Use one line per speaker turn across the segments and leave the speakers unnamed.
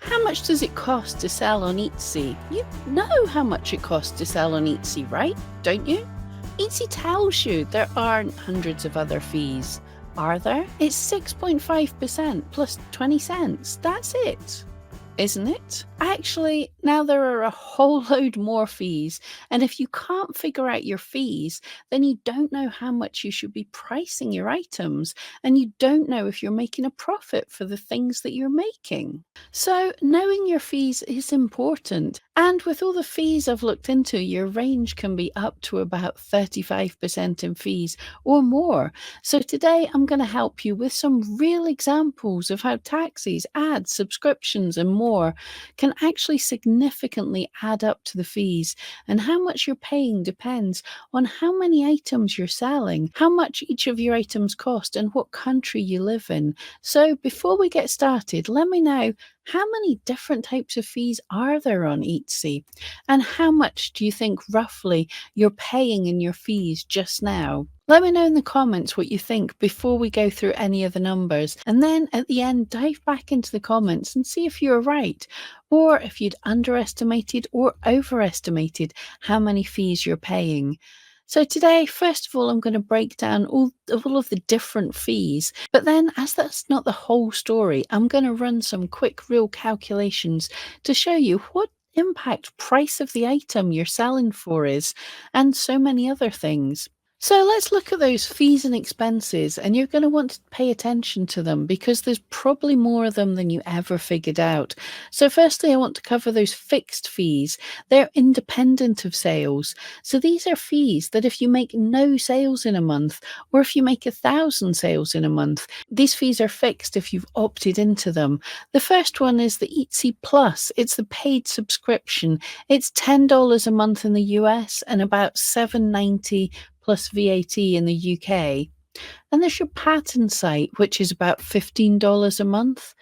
How much does it cost to sell on Etsy? You know how much it costs to sell on Etsy, right? Don't you? Etsy tells you there aren't hundreds of other fees. Are there? It's 6.5% plus 20 cents. That's it. Isn't it? Actually, now there are a whole load more fees, and if you can't figure out your fees, then you don't know how much you should be pricing your items, and you don't know if you're making a profit for the things that you're making. So, knowing your fees is important, and with all the fees I've looked into, your range can be up to about 35% in fees or more. So, today I'm going to help you with some real examples of how taxis, ads, subscriptions, and more can actually significantly add up to the fees, and how much you're paying depends on how many items you're selling, how much each of your items cost, and what country you live in. So before we get started, let me know, how many different types of fees are there on Etsy? And how much do you think roughly you're paying in your fees just now? Let me know in the comments what you think before we go through any of the numbers. And then at the end, dive back into the comments and see if you're right, or if you'd underestimated or overestimated how many fees you're paying. So today, first of all, I'm going to break down all of the different fees. But then, as that's not the whole story, I'm going to run some quick real calculations to show you what impact price of the item you're selling for is, and so many other things. So let's look at those fees and expenses, and you're going to want to pay attention to them because there's probably more of them than you ever figured out. So firstly, I want to cover those fixed fees. They're independent of sales. So these are fees that if you make no sales in a month, or if you make 1,000 sales in a month, these fees are fixed if you've opted into them. The first one is the Etsy Plus. It's the paid subscription. It's $10 a month in the US and about $7.90 plus VAT in the UK. And there's your pattern site, which is about $15 a month.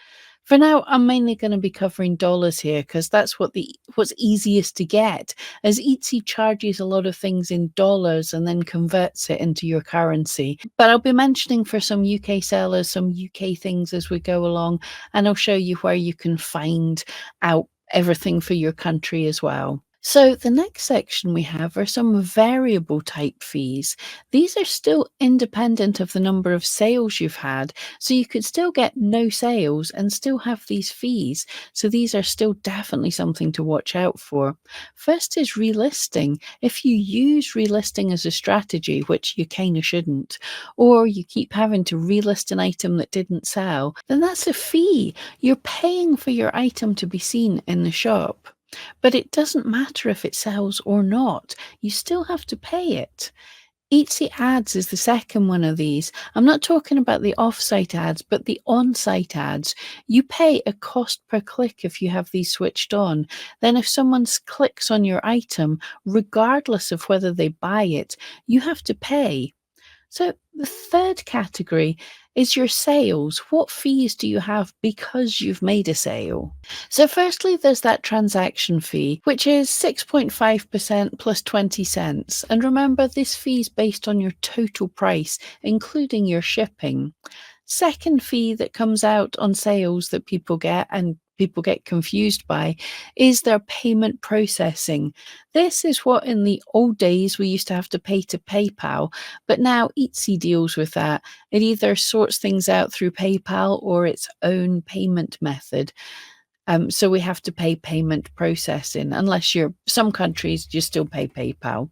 For now, I'm mainly going to be covering dollars here because that's what's easiest to get, as Etsy charges a lot of things in dollars and then converts it into your currency. But I'll be mentioning for some UK sellers some UK things as we go along, and I'll show you where you can find out everything for your country as well. So the next section we have are some variable type fees. These are still independent of the number of sales you've had, so you could still get no sales and still have these fees. So these are still definitely something to watch out for. First is relisting. If you use relisting as a strategy, which you kind of shouldn't, or you keep having to relist an item that didn't sell, then that's a fee. You're paying for your item to be seen in the shop. But it doesn't matter if it sells or not, you still have to pay it. Etsy ads is the second one of these. I'm not talking about the off-site ads, but the on-site ads. You pay a cost per click if you have these switched on. Then if someone clicks on your item, regardless of whether they buy it, you have to pay. So the third category is your sales. What fees do you have because you've made a sale? So firstly, there's that transaction fee, which is 6.5% plus 20 cents. And remember, this fee is based on your total price, including your shipping. Second fee that comes out on sales that people get and people get confused by is their payment processing. This is what in the old days we used to have to pay to PayPal, but now Etsy deals with that. It either sorts things out through PayPal or its own payment method. So we have to pay payment processing, unless some countries you still pay PayPal.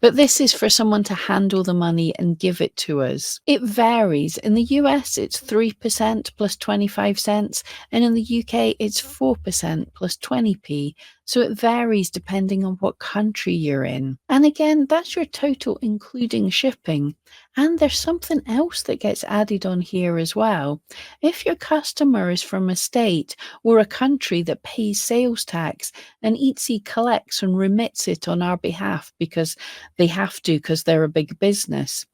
But this is for someone to handle the money and give it to us. It varies. In the US, it's 3% plus 25 cents, and in the UK, it's 4% plus 20p. So it varies depending on what country you're in. And again, that's your total including shipping. And there's something else that gets added on here as well. If your customer is from a state or a country that pays sales tax, and Etsy collects and remits it on our behalf because they have to, because they're a big business.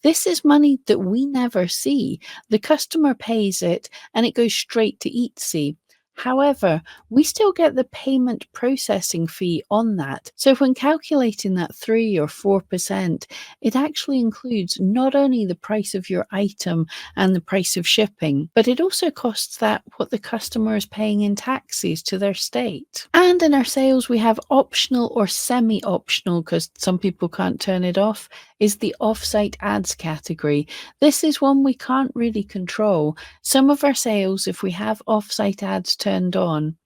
This is money that we never see. The customer pays it and it goes straight to Etsy. However, we still get the payment processing fee on that. So when calculating that 3 or 4%, it actually includes not only the price of your item and the price of shipping, but it also costs that what the customer is paying in taxes to their state. And in our sales, we have optional or semi-optional, because some people can't turn it off, is the off-site ads category. This is one we can't really control. Some of our sales, if we have off-site ads turned on,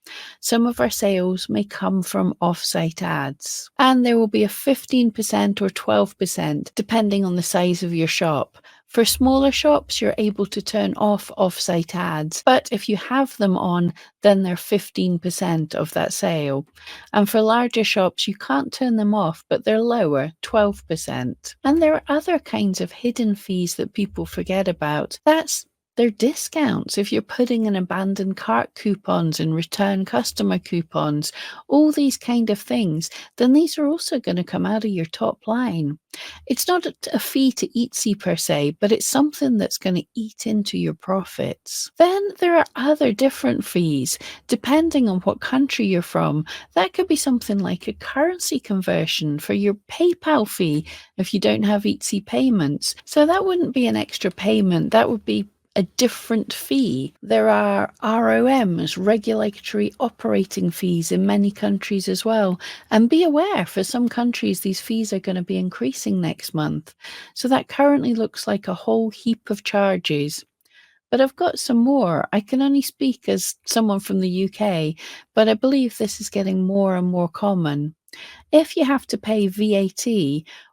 some of our sales may come from off-site ads. And there will be a 15% or 12% depending on the size of your shop. For smaller shops, you're able to turn off off-site ads, but if you have them on, then they're 15% of that sale. And for larger shops, you can't turn them off, but they're lower, 12%. And there are other kinds of hidden fees that people forget about. They're discounts. If you're putting in abandoned cart coupons and return customer coupons, all these kind of things, then these are also going to come out of your top line. It's not a fee to Etsy per se, but it's something that's going to eat into your profits. Then there are other different fees, depending on what country you're from. That could be something like a currency conversion for your PayPal fee if you don't have Etsy payments. So that wouldn't be an extra payment. That would be a different fee. There are ROMs, regulatory operating fees, in many countries as well. And be aware, for some countries, these fees are going to be increasing next month. So that currently looks like a whole heap of charges. But I've got some more. I can only speak as someone from the UK, but I believe this is getting more and more common. If you have to pay VAT,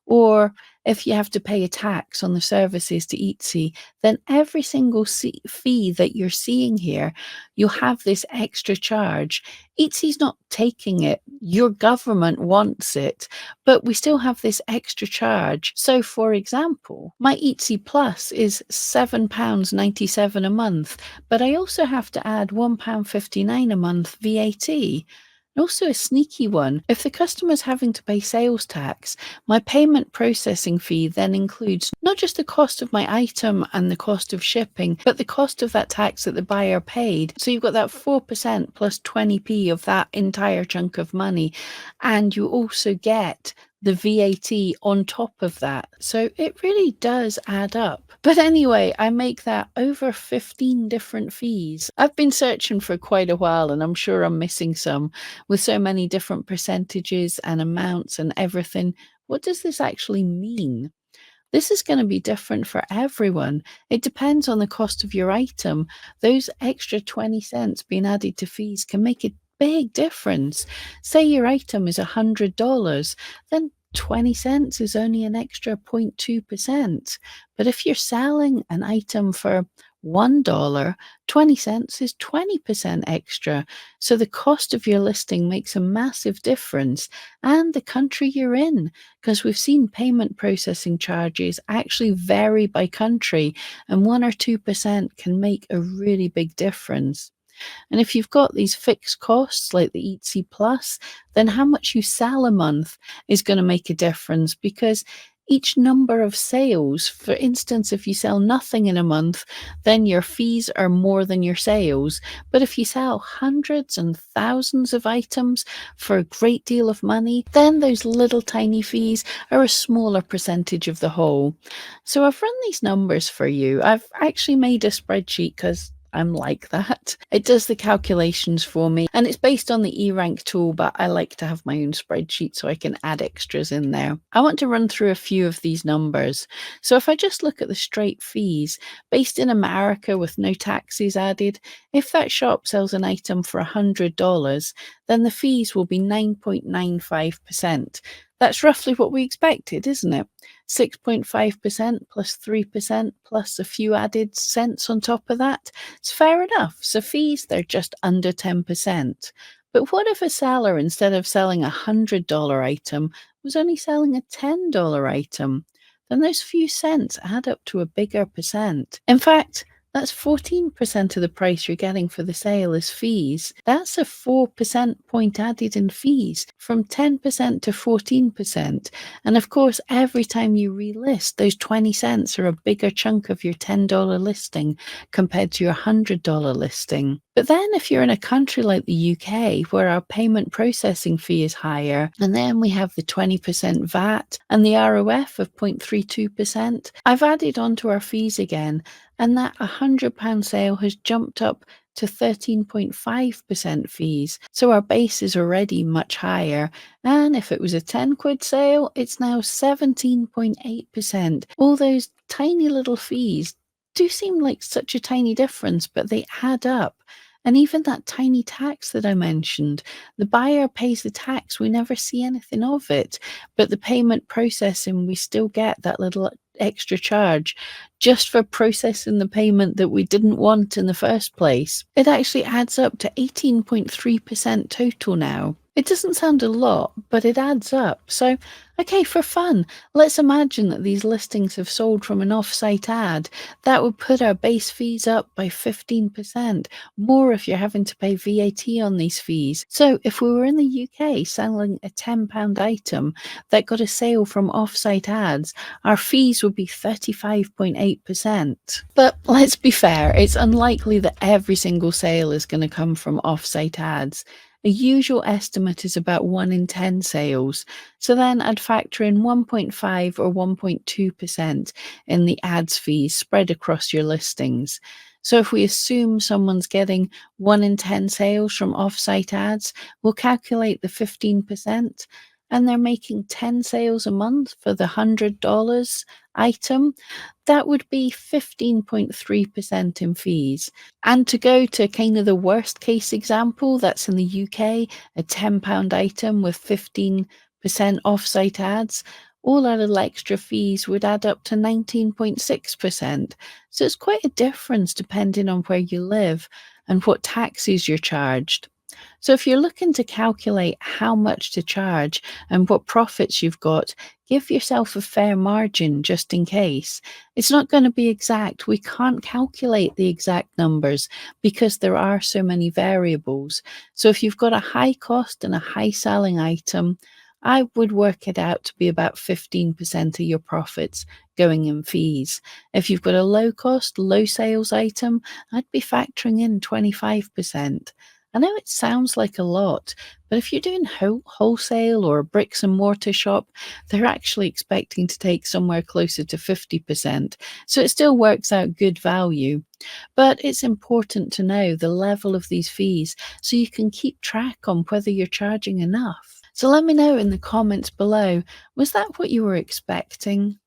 or if you have to pay a tax on the services to Etsy, then every single fee that you're seeing here, you'll have this extra charge. Etsy's not taking it, your government wants it, but we still have this extra charge. So for example, my Etsy Plus is £7.97 a month, but I also have to add £1.59 a month VAT. Also a sneaky one, if the customer's having to pay sales tax, my payment processing fee then includes not just the cost of my item and the cost of shipping, but the cost of that tax that the buyer paid. So you've got that 4% plus 20p of that entire chunk of money, and you also get the VAT on top of that. So it really does add up. But anyway, I make that over 15 different fees. I've been searching for quite a while, and I'm sure I'm missing some. With so many different percentages and amounts and everything, what does this actually mean? This is going to be different for everyone. It depends on the cost of your item. Those extra 20 cents being added to fees can make a big difference. Say your item is $100, then 20 cents is only an extra 0.2%. But if you're selling an item for $1, 20 cents is 20% extra. So the cost of your listing makes a massive difference, and the country you're in, because we've seen payment processing charges actually vary by country, and 1 or 2% can make a really big difference. And if you've got these fixed costs like the Etsy Plus, then how much you sell a month is going to make a difference, because each number of sales, for instance, if you sell nothing in a month, then your fees are more than your sales. But if you sell hundreds and thousands of items for a great deal of money, then those little tiny fees are a smaller percentage of the whole. So I've run these numbers for you. I've actually made a spreadsheet because I'm like that. It does the calculations for me, and it's based on the eRank tool, but I like to have my own spreadsheet so I can add extras in there. I want to run through a few of these numbers. So if I just look at the straight fees, based in America with no taxes added, if that shop sells an item for $100, then the fees will be 9.95%. That's roughly what we expected, isn't it? 6.5% plus 3% plus a few added cents on top of that. It's fair enough. So fees, they're just under 10%. But what if a seller, instead of selling a $100 item, was only selling a $10 item? Then those few cents add up to a bigger percent. In fact, that's 14% of the price you're getting for the sale is fees. That's a 4% point added in fees, from 10% to 14%. And of course, every time you relist, those 20 cents are a bigger chunk of your $10 listing compared to your $100 listing. But then if you're in a country like the UK, where our payment processing fee is higher, and then we have the 20% VAT and the ROF of 0.32%, I've added onto our fees again, and that £100 sale has jumped up to 13.5% fees. So our base is already much higher. And if it was a 10 quid sale, it's now 17.8%. All those tiny little fees do seem like such a tiny difference, but they add up. And even that tiny tax that I mentioned, the buyer pays the tax, we never see anything of it. But the payment processing, we still get that little extra charge just for processing the payment that we didn't want in the first place. It actually adds up to 18.3% total now. It doesn't sound a lot, but it adds up. So, okay, for fun, let's imagine that these listings have sold from an off-site ad. That would put our base fees up by 15%, more if you're having to pay VAT on these fees. So if we were in the UK selling a £10 item that got a sale from off-site ads, our fees would be 35.8%. But let's be fair, it's unlikely that every single sale is going to come from off-site ads. A usual estimate is about 1 in 10 sales. So then I'd factor in 1.5 or 1.2% in the ads fees spread across your listings. So if we assume someone's getting 1 in 10 sales from off-site ads, we'll calculate the 15%, and they're making 10 sales a month for the $100 item. That would be 15.3% in fees. And to go to kind of the worst case example, that's in the UK, a £10 item with 15% off-site ads, all our little extra fees would add up to 19.6%. So it's quite a difference depending on where you live and what taxes you're charged. So if you're looking to calculate how much to charge and what profits you've got, give yourself a fair margin just in case. It's not going to be exact. We can't calculate the exact numbers because there are so many variables. So if you've got a high cost and a high selling item, I would work it out to be about 15% of your profits going in fees. If you've got a low cost, low sales item, I'd be factoring in 25%. I know it sounds like a lot, but if you're doing wholesale or a bricks and mortar shop, they're actually expecting to take somewhere closer to 50%. So it still works out good value. But it's important to know the level of these fees so you can keep track on whether you're charging enough. So let me know in the comments below, was that what you were expecting?